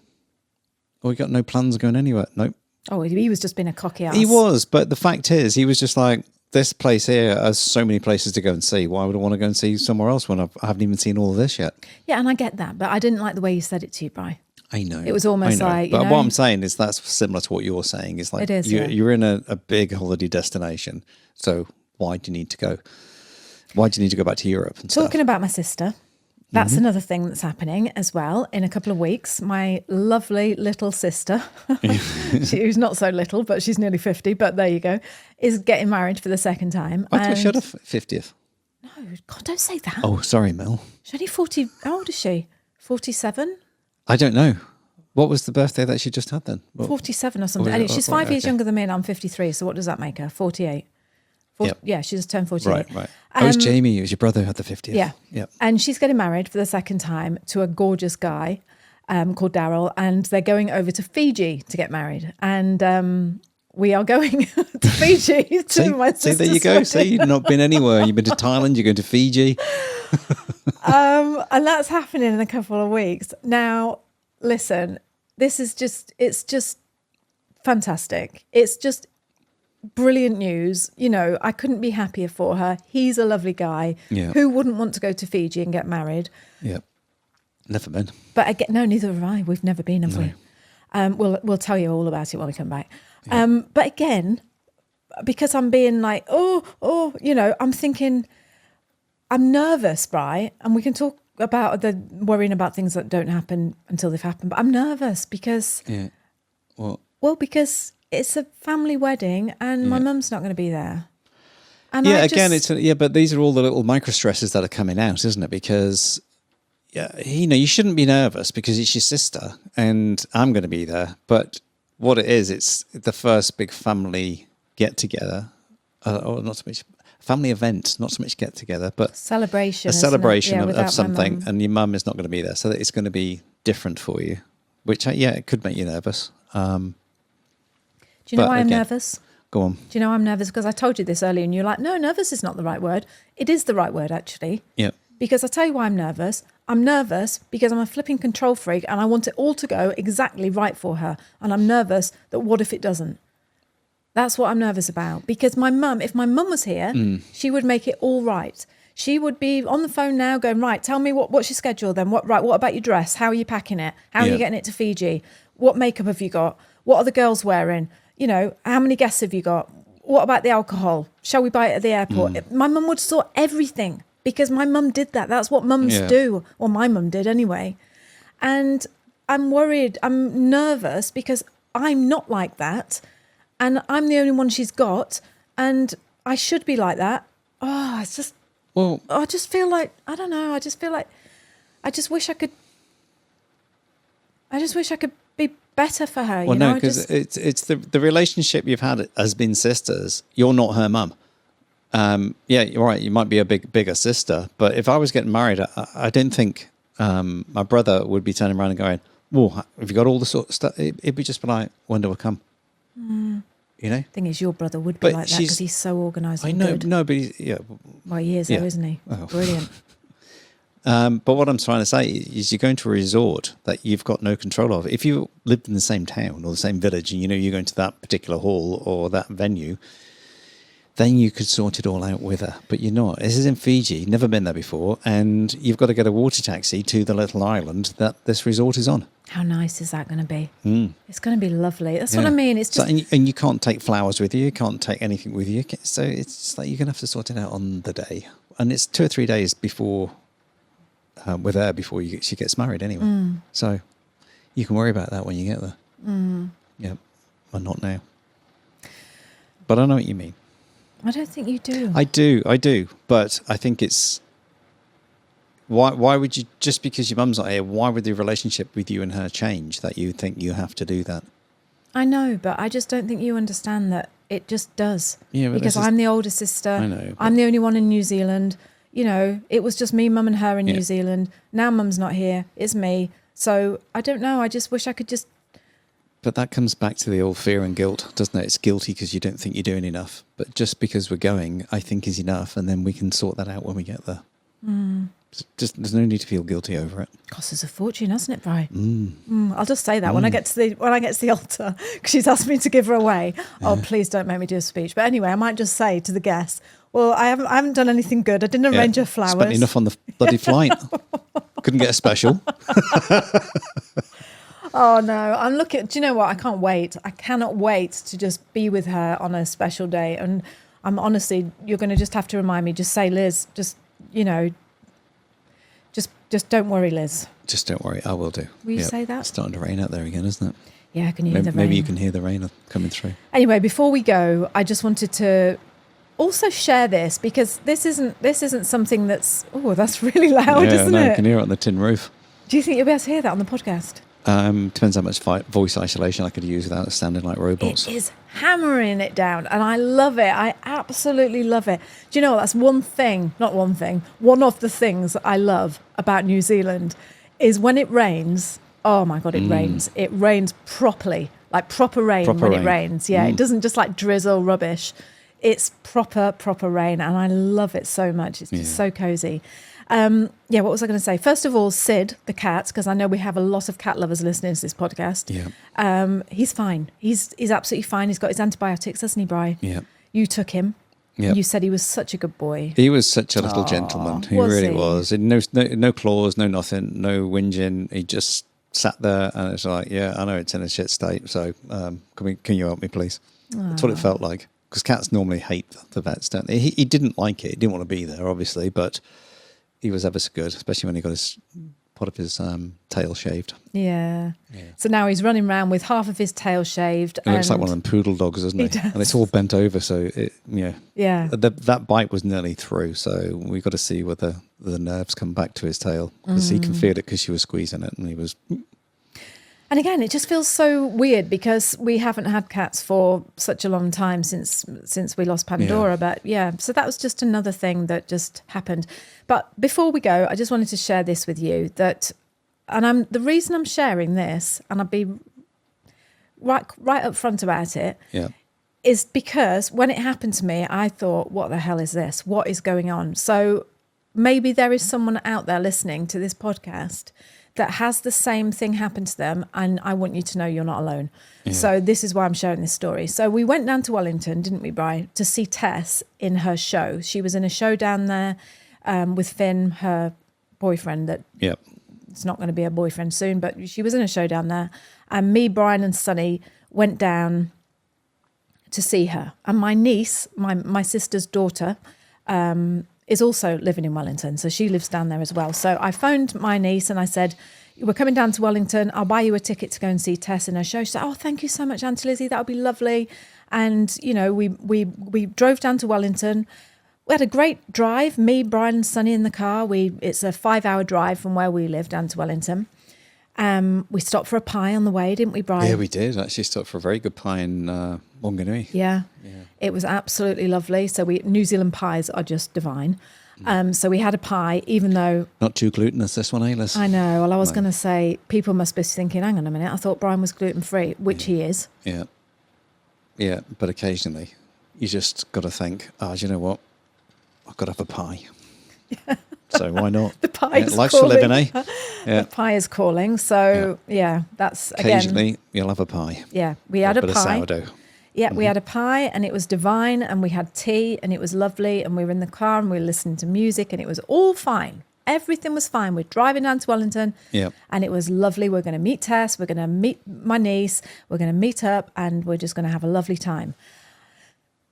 Oh, you got no plans of going anywhere? Nope.
Oh, he was just being a cocky ass.
He was, but the fact is, he was just like, this place here has so many places to go and see. Why would I want to go and see somewhere else when I haven't even seen all of this yet?
Yeah, and I get that, but I didn't like the way you said it to you, Bri.
I know.
It was almost like,
But what I'm saying is that's similar to what you're saying. It's like
it is,
you're in a big holiday destination, so why do you need to go? Why do you need to go back to Europe and
Talking about my sister, that's another thing that's happening as well in a couple of weeks. My lovely little sister, who's not so little, but she's nearly 50, but there you go, is getting married for the second time.
I thought she had a 50th.
No, God, don't say that.
Oh, sorry, Mel.
She's only 40. How old is she? 47?
I don't know. What was the birthday that she just had then?
47 or something. And she's 5 years younger than me and I'm 53. So what does that make her? 48. Yeah, she just turned 48.
Right. I was Jamie. It was your brother who had the 50th.
Yeah.
Yep.
And she's getting married for the second time to a gorgeous guy called Daryl. And they're going over to Fiji to get married. And we are going to Fiji to my sister's
there you go.
wedding.
See, you've not been anywhere. You've been to Thailand. You're going to Fiji.
And that's happening in a couple of weeks. Now, listen, it's just fantastic. It's just brilliant news. I couldn't be happier for her. He's a lovely guy.
Yeah.
Who wouldn't want to go to Fiji and get married?
Yeah. Never been.
But again, no, neither have I. We've never been, have we? We'll tell you all about it when we come back. Yeah. But again, because I'm being like, I'm thinking, I'm nervous, Bri, and we can talk about the worrying about things that don't happen until they've happened. But I'm nervous because, because it's a family wedding and my mum's not going to be there. And but these are all the little micro stresses that are coming out, isn't it? Because you shouldn't be nervous because it's your sister and I'm going to be there. But what it is, it's the first big family get together, or not so much family event, not so much get together, but celebration,
a celebration of something, and your mum is not going to be there, so that it's going to be different for you, which it could make you nervous.
Do you know why I'm nervous?
Go on.
Do you know I'm nervous? Because I told you this earlier and you're like, no, nervous is not the right word. It is the right word, actually.
Yeah.
Because I tell you why I'm nervous. I'm nervous because I'm a flipping control freak and I want it all to go exactly right for her. And I'm nervous that what if it doesn't? That's what I'm nervous about. Because my mum, if my mum was here, she would make it all right. She would be on the phone now going, right, tell me what's your schedule then? What about your dress? How are you packing it? How are you getting it to Fiji? What makeup have you got? What are the girls wearing? You know, how many guests have you got? What about the alcohol? Shall we buy it at the airport? My mum would sort everything because my mum did that. That's what mums do. Or my mum did anyway. And I'm worried. I'm nervous because I'm not like that. And I'm the only one she's got. And I should be like that. Oh, it's just...
Well...
I just feel like... I don't know. I just feel like... I just wish I could be better for her.
Well, no, because it's the relationship you've had has been sisters. You're not her mum. Yeah, you're right. You might be a bigger sister, but if I was getting married, I don't think my brother would be turning around and going, "Well, have you got all the sort of stuff?" It'd be just like, "When do I come?" You know.
Thing is, your brother would be like that because he's so organised.
I know,
good.
no, but
Well, he is, though, isn't he?
Oh.
Brilliant.
But what I'm trying to say is you're going to a resort that you've got no control of. If you lived in the same town or the same village and you know you're going to that particular hall or that venue, then you could sort it all out with her. But you're not. This is in Fiji, never been there before, and you've got to get a water taxi to the little island that this resort is on.
How nice is that going to be? It's going to be lovely. That's what I mean. It's just...
So, and you can't take flowers with you can't take anything with you. So it's just like you're going to have to sort it out on the day. And it's 2 or 3 days before... with her before she gets married anyway. So you can worry about that when you get there. Yeah, but not now. But I know what you mean.
I don't think you do.
I do. But I think it's... Why would you, just because your mum's not here, why would the relationship with you and her change that you think you have to do that?
I know, but I just don't think you understand that it just does.
Yeah,
because I'm the older sister.
I know.
I'm the only one in New Zealand. You know, it was just me, mum and her in New Zealand. Now mum's not here. It's me. So I don't know. I just wish I could just...
But that comes back to the old fear and guilt, doesn't it? It's guilty because you don't think you're doing enough. But just because we're going, I think is enough. And then we can sort that out when we get there. Just there's no need to feel guilty over it.
Costs us a fortune, hasn't it, Brian? I'll just say that when I get to the altar, because she's asked me to give her away. Oh, please don't make me do a speech. But anyway, I might just say to the guests, well, I haven't done anything good. I didn't arrange her flowers.
Spent enough on the bloody flight. Couldn't get a special.
Oh no, I'm looking. Do you know what? I can't wait. I cannot wait to just be with her on a special day. And I'm honestly, you're going to just have to remind me. Just say, Liz. Just just don't worry, Liz.
Just don't worry. I will do.
Will you say that?
It's starting to rain out there again, isn't it?
Yeah, can you hear the rain?
Maybe you can hear the rain coming through.
Anyway, before we go, I just wanted to also share this because this isn't something that's really loud, isn't it?
I can hear it on the tin roof.
Do you think you'll be able to hear that on the podcast?
Depends how much voice isolation I could use without sounding like robots.
It is hammering it down and I love it. I absolutely love it. Do you know what? That's one of the things I love about New Zealand is when it rains. Oh my God, it rains. It rains properly, like proper rain it rains. Yeah, it doesn't just like drizzle rubbish. It's proper rain and I love it so much. It's just so cozy. What was I going to say? First of all, Sid, the cat, because I know we have a lot of cat lovers listening to this podcast.
Yeah.
He's fine. He's absolutely fine. He's got his antibiotics, hasn't he, Bri?
Yeah.
You took him.
Yeah.
You said he was such a good boy.
He was such a little gentleman. He really was. No claws, no nothing, no whinging. He just sat there and it's like, yeah, I know it's in a shit state. So can you help me, please? That's what it felt like. Because cats normally hate the vets, don't they? He didn't like it. He didn't want to be there, obviously, but he was ever so good, especially when he got his part of his tail shaved.
Yeah. So now he's running around with half of his tail shaved.
It looks like one of them poodle dogs, doesn't he?
Does.
And it's all bent over, so
Yeah.
That bite was nearly through, so we got to see whether the nerves come back to his tail because he can feel it because she was squeezing it, and he was.
And again, it just feels so weird because we haven't had cats for such a long time since we lost Pandora.
Yeah.
But so that was just another thing that just happened. But before we go, I just wanted to share this with you the reason I'm sharing this, and I'll be right up front about it, is because when it happened to me, I thought, what the hell is this? What is going on? So maybe there is someone out there listening to this podcast that has the same thing happen to them, and I want you to know you're not alone. Yeah. So this is why I'm sharing this story. So we went down to Wellington, didn't we, Bri, to see Tess in her show. She was in a show down there with Finn, her boyfriend that it's not going to be a boyfriend soon, but she was in a show down there. And me, Brian and Sonny went down to see her. And my niece, my sister's daughter, is also living in Wellington. So she lives down there as well. So I phoned my niece and I said, we're coming down to Wellington. I'll buy you a ticket to go and see Tess in her show. She said, oh, thank you so much, Auntie Lizzie. That would be lovely. And, you know, we drove down to Wellington. We had a great drive, me, Brian and Sonny in the car. It's a 5-hour drive from where we live down to Wellington. We stopped for a pie on the way, didn't we, Brian?
Yeah, we did. Actually stopped for a very good pie in Wanganui.
Yeah. It was absolutely lovely. So New Zealand pies are just divine. So we had a pie, even though...
Not too glutinous, this one, Liz?
I know. Well, I was going to say, people must be thinking, hang on a minute, I thought Brian was gluten-free, which he is.
Yeah. Yeah, but occasionally you just got to think, do you know what? I've got to have a pie. Yeah. So why not?
The pie is
life's
calling.
For living, eh? Yeah.
The pie is calling. So, that's,
occasionally
again...
you'll have a pie.
Yeah, we had a pie.
Of sourdough.
Yeah, we had a pie and it was divine, and we had tea and it was lovely, and we were in the car and we were listening to music and it was all fine. Everything was fine. We're driving down to Wellington and it was lovely. We're going to meet Tess. We're going to meet my niece. We're going to meet up and we're just going to have a lovely time.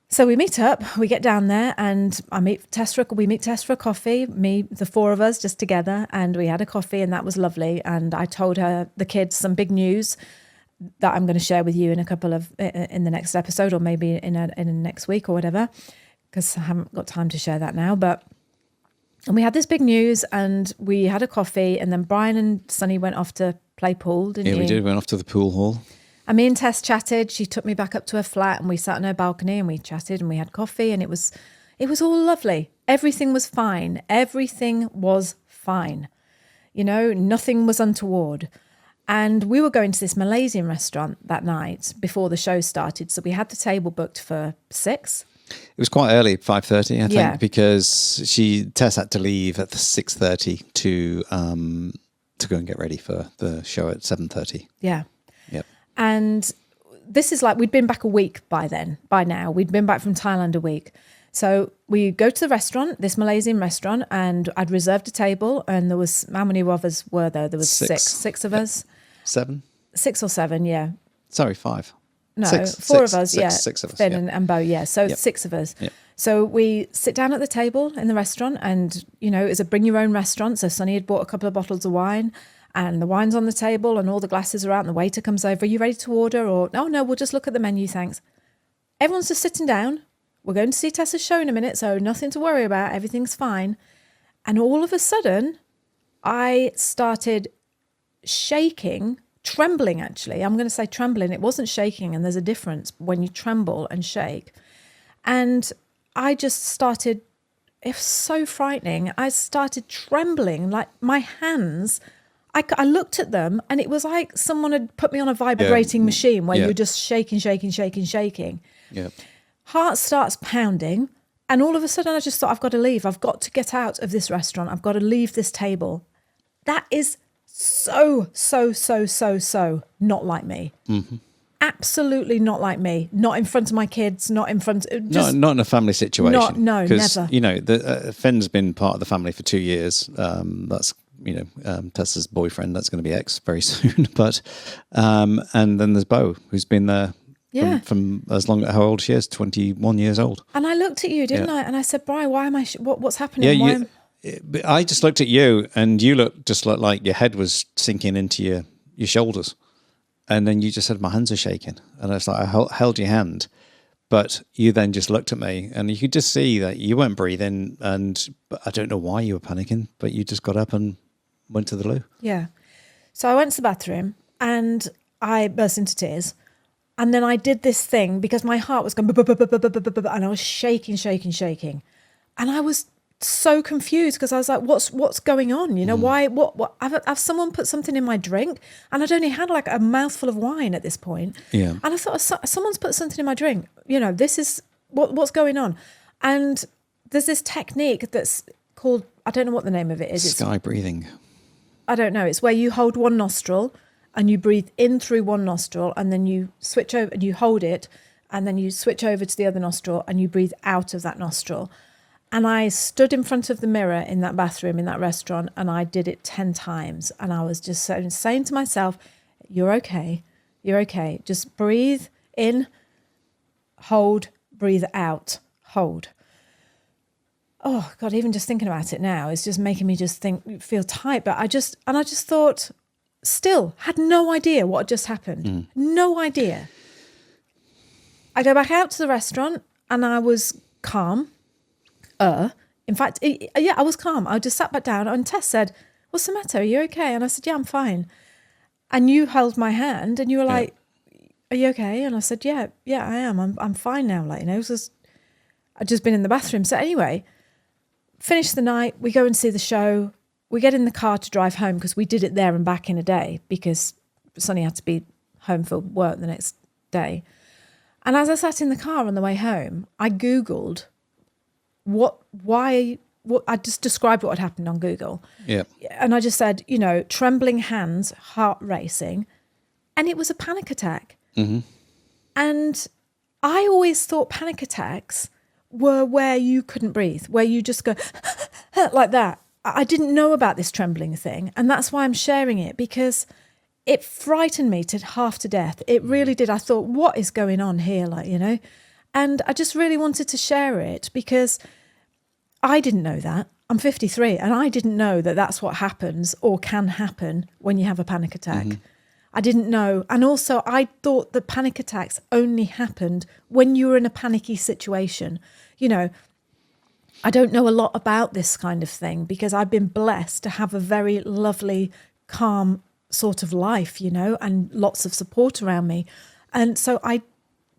So we meet up, we get down there and we meet Tess for a coffee, the four of us just together, and we had a coffee and that was lovely. And I told her, the kids, some big news that I'm going to share with you in the next episode, or maybe in next week or whatever, because I haven't got time to share that now. And we had this big news and we had a coffee, and then Brian and Sonny went off to play pool, didn't you?
Yeah, we did. We went off to the pool hall.
And me and Tess chatted. She took me back up to her flat and we sat on her balcony and we chatted and we had coffee, and it was all lovely. Everything was fine. Everything was fine. You know, nothing was untoward. And we were going to this Malaysian restaurant that night before the show started. So we had the table booked for 6.
It was quite early, 5:30, I think, because Tess had to leave at 6:30 to go and get ready for the show at 7:30.
Yeah.
Yep.
And this is like, we'd been back a week by now. We'd been back from Thailand a week. So we go to the restaurant, this Malaysian restaurant, and I'd reserved a table, and there was, how many of us were there? There was six of us.
7?
6 or 7, yeah.
Sorry, 5.
No,
6,
4
6,
of us,
6,
yeah.
6 of us,
Finn and Bo, yeah. So 6 of us.
Yep.
So we sit down at the table in the restaurant, and, you know, it was a bring your own restaurant. So Sonny had bought a couple of bottles of wine, and the wine's on the table and all the glasses are out and the waiter comes over. Are you ready to order? Or, oh, no, we'll just look at the menu, thanks. Everyone's just sitting down. We're going to see Tessa's show in a minute, so nothing to worry about. Everything's fine. And all of a sudden, I started shaking, trembling, actually. I'm going to say trembling. It wasn't shaking, and there's a difference when you tremble and shake. And I just started, it was so frightening. I started trembling, like my hands, I looked at them and it was like someone had put me on a vibrating machine where you're just shaking.
Yeah.
Heart starts pounding, and all of a sudden I just thought, I've got to leave. I've got to get out of this restaurant. I've got to leave this table. That is so not like me. Mm-hmm. Absolutely not like me. Not in front of my kids, not in front of...
Just, not in a family situation.
No, never.
You know, Finn's been part of the family for 2 years. That's, Tessa's boyfriend. That's going to be ex very soon. But and then there's Bo, who's been there from as long, how old she is, 21 years old.
And I looked at you, didn't I? And I said, Brian, why am I... what's happening?
Yeah, I just looked at you, and you looked like your head was sinking into your shoulders. And then you just said, my hands are shaking. And I was like, I held your hand. But you then just looked at me, and you could just see that you weren't breathing. And I don't know why you were panicking, but you just got up and went to the loo.
Yeah. So I went to the bathroom and I burst into tears. And then I did this thing because my heart was going, and I was shaking. And I was so confused because I was like, what's going on? You know, why, what, have someone put something in my drink? And I'd only had like a mouthful of wine at this point.
Yeah.
And I thought, someone's put something in my drink. You know, this is what's going on. And there's this technique that's called, I don't know what the name of it is.
Sky breathing.
I don't know. It's where you hold one nostril and you breathe in through one nostril, and then you switch over and you hold it, and then you switch over to the other nostril and you breathe out of that nostril. And I stood in front of the mirror in that bathroom, in that restaurant, and I did it 10 times. And I was just saying to myself, you're okay. You're okay. Just breathe in, hold, breathe out, hold. Oh God, even just thinking about it now is just making me just feel tight. But I just thought, still had no idea what had just happened. No idea. I go back out to the restaurant and I was calm. In fact, I was calm. I just sat back down and Tess said, what's the matter? Are you okay? And I said, yeah, I'm fine. And you held my hand and you were like, are you okay? And I said, yeah, I am. I'm fine now. Like, you know, I'd just been in the bathroom. So anyway, finish the night. We go and see the show. We get in the car to drive home because we did it there and back in a day because Sonny had to be home for work the next day. And as I sat in the car on the way home, I Googled I just described what had happened on Google.
Yeah.
And I just said, you know, trembling hands, heart racing. And it was a panic attack.
Mm-hmm.
And I always thought panic attacks were where you couldn't breathe, where you just go like that. I didn't know about this trembling thing. And that's why I'm sharing it, because it frightened me to half to death. It really did. I thought, what is going on here? Like, you know, and I just really wanted to share it because I didn't know that. I'm 53 and I didn't know that that's what happens or can happen when you have a panic attack. Mm-hmm. I didn't know. And also I thought that panic attacks only happened when you were in a panicky situation. You know, I don't know a lot about this kind of thing because I've been blessed to have a very lovely, calm sort of life, you know, and lots of support around me. And so I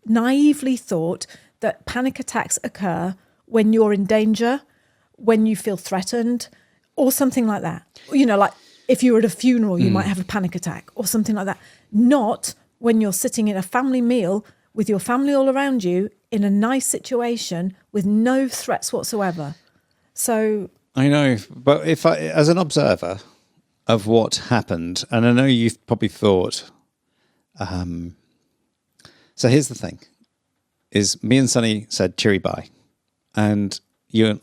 naively thought that panic attacks occur when you're in danger, when you feel threatened, or something like that. You know, like if you were at a funeral, you might have a panic attack or something like that. Not when you're sitting in a family meal with your family all around you in a nice situation with no threats whatsoever. So
I know, but if I, as an observer of what happened, and I know you've probably thought, so here's the thing, is me and Sonny said cheery bye, and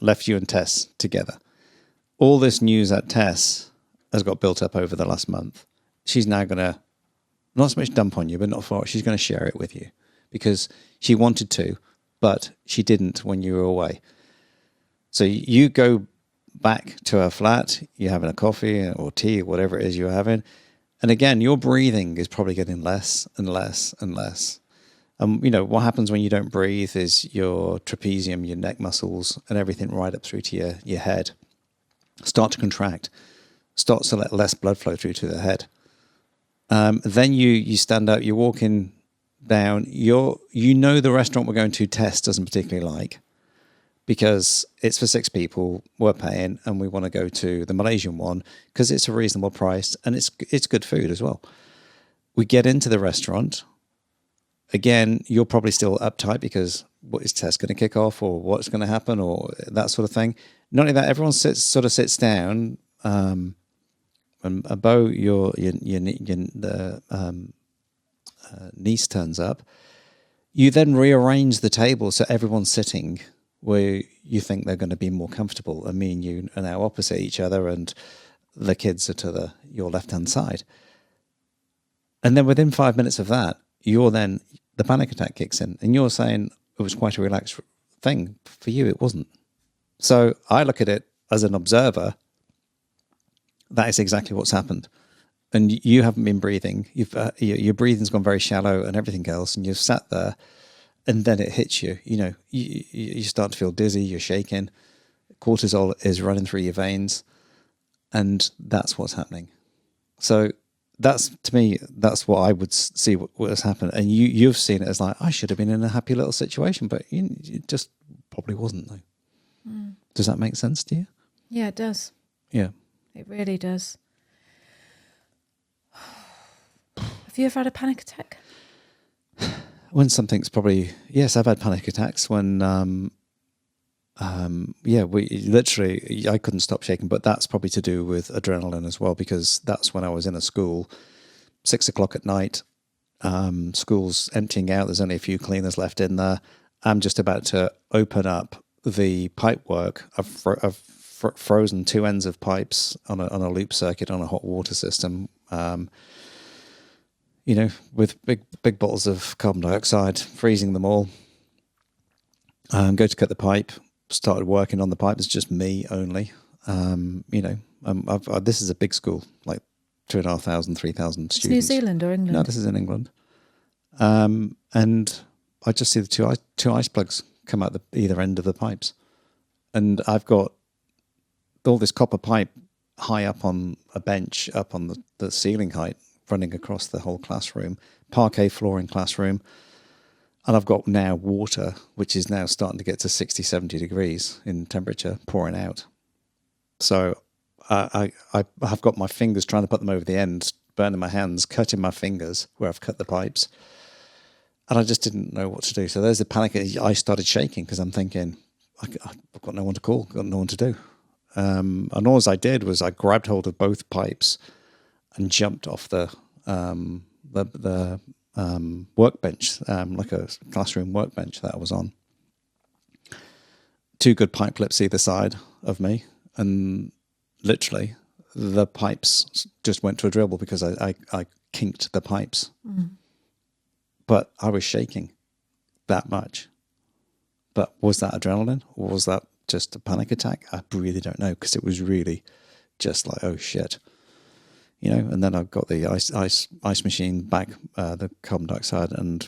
left you and Tess together. All this news at Tess has got built up over the last month. She's now going to, not so much dump on you, but not for, she's going to share it with you because she wanted to, but she didn't when you were away. So you go back to her flat, you're having a coffee or tea or whatever it is you're having. And again, your breathing is probably getting less and less and less. You know, what happens when you don't breathe is your trapezium, your neck muscles and everything right up through to your head start to contract, starts to let less blood flow through to the head. Then you stand up, you're walking down, you know the restaurant we're going to, Tess doesn't particularly like because it's for 6 people, we're paying, and we want to go to the Malaysian one because it's a reasonable price and it's good food as well. We get into the restaurant. Again, you're probably still uptight because what is Tess going to kick off or what's going to happen or that sort of thing. Not only that, everyone sits down. And Bo, your niece turns up. You then rearrange the table so everyone's sitting where you think they're going to be more comfortable. And me and you are now opposite each other, and the kids are to your left-hand side. And then within 5 minutes of that, the panic attack kicks in, and you're saying it was quite a relaxed thing. For you, it wasn't. So I look at it as an observer. That is exactly what's happened. And you haven't been breathing. Your breathing's gone very shallow and everything else, and you've sat there, and then it hits you. You know, you start to feel dizzy, you're shaking, cortisol is running through your veins, and that's what's happening. So that's, to me, that's what I would see what has happened. And you've seen it as like, I should have been in a happy little situation, but it just probably wasn't though. Does that make sense to you?
Yeah, it does.
Yeah.
It really does. Have you ever had a panic attack?
When something's probably, yes, I've had panic attacks when, we literally, I couldn't stop shaking, but that's probably to do with adrenaline as well, because that's when I was in a school, 6 o'clock at night, school's emptying out. There's only a few cleaners left in there. I'm just about to open up the pipe work. I've frozen two ends of pipes on a loop circuit on a hot water system, with big bottles of carbon dioxide, freezing them all. Go to cut the pipe, started working on the pipe. It's just me only. This is a big school, like 2,500, 3,000 students.
It's New Zealand or England?
No, this is in England. And I just see the two ice plugs come out either end of the pipes. And I've got all this copper pipe high up on a bench, up on the ceiling height, running across the whole classroom, parquet flooring classroom. And I've got now water, which is now starting to get to 60, 70 degrees in temperature, pouring out. So I've got my fingers trying to put them over the end, burning my hands, cutting my fingers where I've cut the pipes. And I just didn't know what to do. So there's the panic. I started shaking because I'm thinking, I've got no one to call, got no one to do. And all I did was I grabbed hold of both pipes and jumped off the workbench, like a classroom workbench that I was on. Two good pipe clips either side of me, and literally the pipes just went to a dribble because I kinked the pipes. Mm. But I was shaking that much. But was that adrenaline, or was that just a panic attack? I really don't know, because it was really just like, oh shit. And then I got the ice machine back, the carbon dioxide, and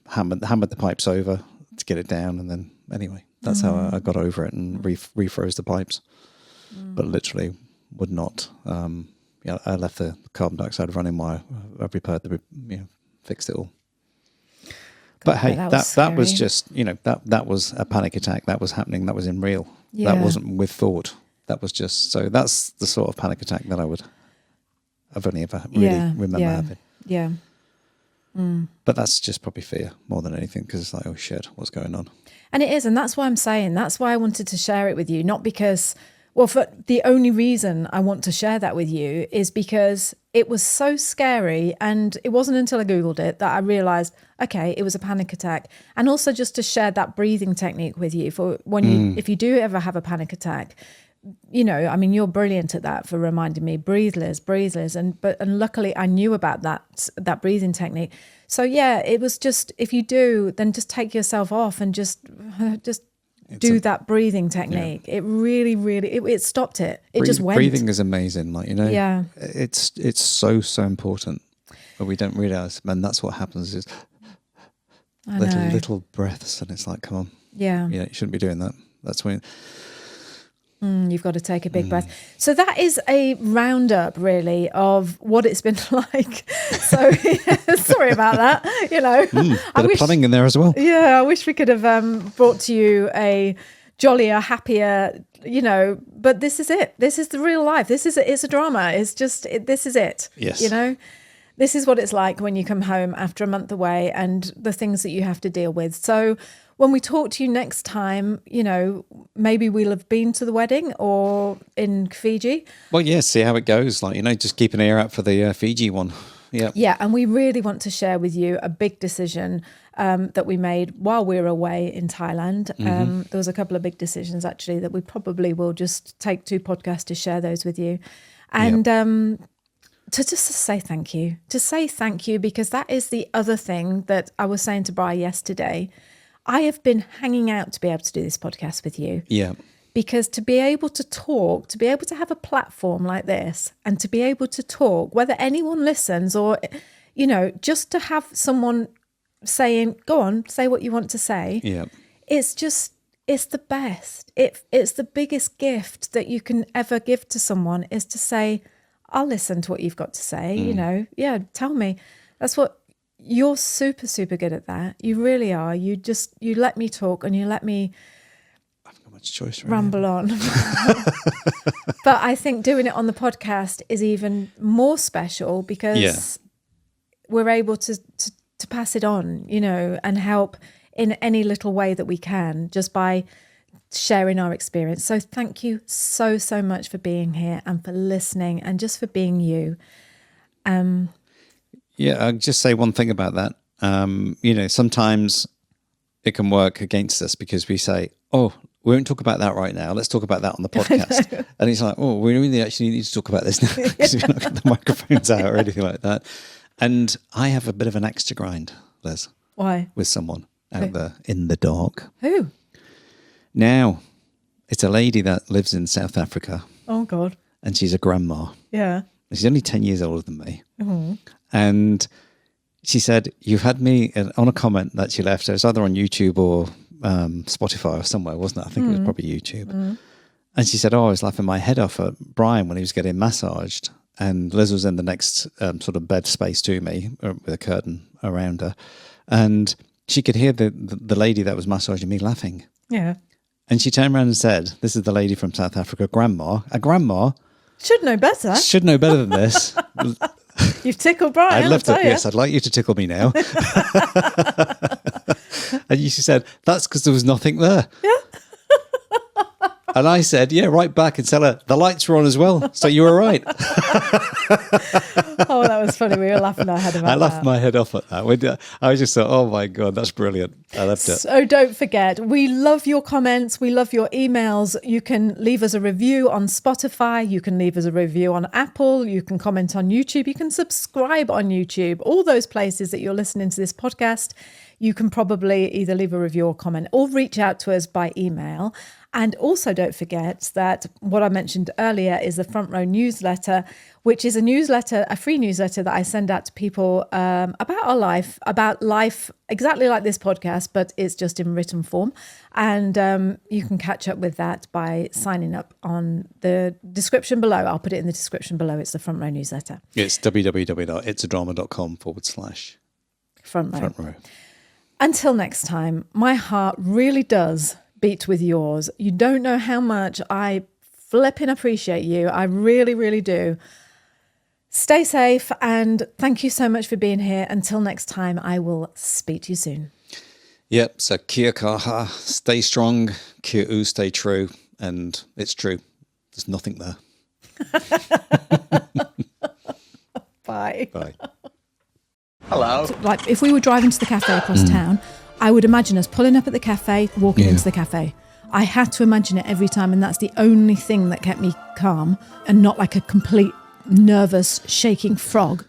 hammered the pipes over to get it down. And then anyway, that's how I got over it and refroze the pipes. But literally would not. I left the carbon dioxide running while I repaired fixed it all. But hey, that was just that was a panic attack. That was happening. That was in real. Yeah. That wasn't with thought. That was just so. That's the sort of panic attack that I've only ever really remember having. Yeah. Mm. But that's just probably fear more than anything, because it's like, oh shit, what's going on?
And it is, and that's why I'm saying, that's why I wanted to share it with you, not because, for the only reason I want to share that with you is because it was so scary, and it wasn't until I Googled it that I realised, okay, it was a panic attack. And also just to share that breathing technique with you for when if you do ever have a panic attack. You're brilliant at that, for reminding me, breathe, Liz, and luckily I knew about that breathing technique. So yeah, it was just, if you do, then just take yourself off and just do that breathing technique. Yeah. It really, really, it stopped it. It just went.
Breathing is amazing. Yeah. It's so important, but we don't realize, man, that's what happens is little breaths, and it's like, come on. Yeah. You shouldn't be doing that. That's when...
you've got to take a big breath. So that is a roundup, really, of what it's been like. So sorry about that.
Bit of plumbing in there as well.
Yeah, I wish we could have brought to you a jollier, happier, But this is it. This is the real life. It's a drama. It's just this is it.
Yes.
This is what it's like when you come home after a month away, and the things that you have to deal with. So when we talk to you next time, maybe we'll have been to the wedding or in Fiji.
Well, yeah, see how it goes. Just keep an ear out for the Fiji one. Yeah.
Yeah, and we really want to share with you a big decision that we made while we were away in Thailand. There was a couple of big decisions, actually, that we probably will just take 2 podcasts to share those with you. And to say thank you. To say thank you, because that is the other thing that I was saying to Bri yesterday. I have been hanging out to be able to do this podcast with you.
Yeah.
Because to be able to talk, to be able to have a platform like this, and to be able to talk, whether anyone listens or, just to have someone saying, go on, say what you want to say.
Yeah.
It's the best. It's the biggest gift that you can ever give to someone, is to say, I'll listen to what you've got to say, tell me. That's what... You're super, super good at that. You really are. You let me talk, and you let me
much choice. Really.
Ramble on. But I think doing it on the podcast is even more special because we're able to pass it on, and help in any little way that we can just by sharing our experience. So thank you so, so much for being here and for listening and just for being you.
I'll just say one thing about that. Sometimes it can work against us because we say, oh, we won't talk about that right now. Let's talk about that on the podcast. And it's like, oh, we really actually need to talk about this now because we've not got the microphones out or anything like that. And I have a bit of an axe to grind, Les.
Why?
With someone out there in the dark.
Who?
Now, it's a lady that lives in South Africa.
Oh, God.
And she's a grandma.
Yeah.
She's only 10 years older than me.
Mm-hmm.
And she said, you've had me on a comment that she left. It was either on YouTube or Spotify or somewhere, wasn't it? I think it was probably YouTube. Mm. And she said, I was laughing my head off at Brian when he was getting massaged. And Liz was in the next sort of bed space to me with a curtain around her. And she could hear the lady that was massaging me laughing.
Yeah.
And she turned around and said, this is the lady from South Africa, Grandma. A grandma
should know better.
Should know better than this.
You've tickled Brian.
I'd love to. Yes, I'd like you to tickle me now. And she said, that's because there was nothing there.
Yeah.
And I said, yeah, right back and tell her the lights were on as well. So you were right.
Oh, that was funny. We were laughing our head about that.
I laughed my head off at that. I just thought, oh my God, that's brilliant. I loved it.
So don't forget, we love your comments. We love your emails. You can leave us a review on Spotify. You can leave us a review on Apple. You can comment on YouTube. You can subscribe on YouTube. All those places that you're listening to this podcast, you can probably either leave a review or comment or reach out to us by email. And also don't forget that what I mentioned earlier is the Front Row newsletter, which is a free newsletter that I send out to people about our life, about life exactly like this podcast, but it's just in written form. And you can catch up with that by signing up on the description below. I'll put it in the description below. It's the Front Row newsletter.
It's www.itsadrama.com/Front Row.
Until next time, my heart really does beat with yours. You don't know how much I flipping appreciate you. I really, really do. Stay safe and thank you so much for being here. Until next time, I will speak to you soon.
Yep, so kia kaha, stay strong, kia u, stay true, and it's true. There's nothing there.
Bye.
Bye.
Hello.
Like if we were driving to the cafe across town, I would imagine us pulling up at the cafe, walking into the cafe. I had to imagine it every time, and that's the only thing that kept me calm and not like a complete nervous, shaking frog.